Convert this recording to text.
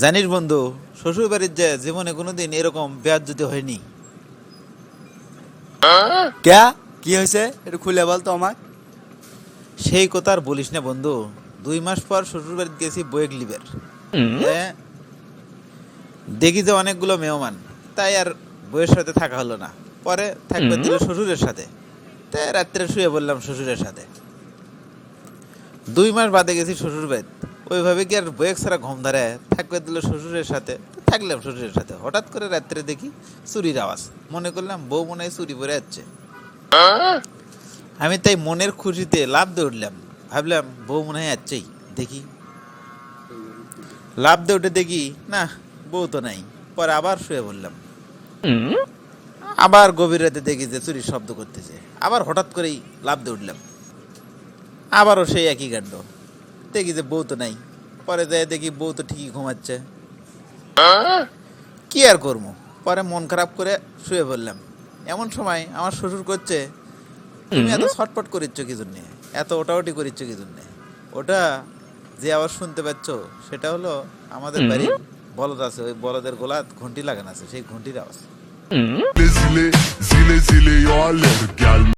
জানিস বন্ধু, শ্বশুর বাড়ির যে জীবনে কোনোদিন এরকম বেয়াজ্জতি হয়নি। ক্যা কি হয়েছে একটু খুলে বল তো আমার। সেই কথা আর বলিস না বন্ধু। 2 মাস পর শ্বশুর বাড়িতে গেছি বয়েক লিবের। দেখি যে অনেকগুলো মেহমান, তাই আর বউয়ের সাথে থাকা হলো না। পরে থাকবে দিল শ্বশুরের সাথে। তাই রাত্রে শুয়ে বললাম শ্বশুরের সাথে। 2 মাস বাদে গেছি শ্বশুর বাড়ি। ওইভাবে কি আর বয়েক ছাড়া ঘুম ধরে? থাকবে দিল শ্বশুরের সাথে, থাকলাম শ্বশুরের সাথে। হঠাৎ করে রাত্রে দেখি চুরির আওয়াজ। মনে করলাম বউ মনে হয় চুরি করে যাচ্ছে। আমি তাই মনের খুশিতে লাফ দিয়ে উঠলাম। ভাবলাম বউ মনে হয় যাচ্ছেই, দেখি। লাফ দিয়ে উঠে দেখি না, বউ তো নাই। পরে আবার শুয়ে বললাম। আবার গভীর রাতে দেখি যে চুরির শব্দ করতেছে। আবার হঠাৎ করেই লাফ দিয়ে উঠলাম। আবারও সেই একই কাণ্ড। দেখি যে বউ তো নাই। পরে যাই দেখি বউ তো ঠিকই ঘুমাচ্ছে। কি আর করবো? পরে মন খারাপ করে শুয়ে বললাম। এমন সময় আমার শ্বশুর করছে, তুমি এত ছটপট করিচ্ছ কি জন্যে? এত ওটাওটি করিচ্ছ কি জন্যে? ওটা যে আওয়াজ শুনতে পাচ্ছ, সেটা হলো আমাদের বাড়ির বলদ আছে, ওই বলদের গোলা ঘন্টি লাগানো আছে, সেই ঘন্টির আওয়াজ। Zile, zile, zile, eu alerg,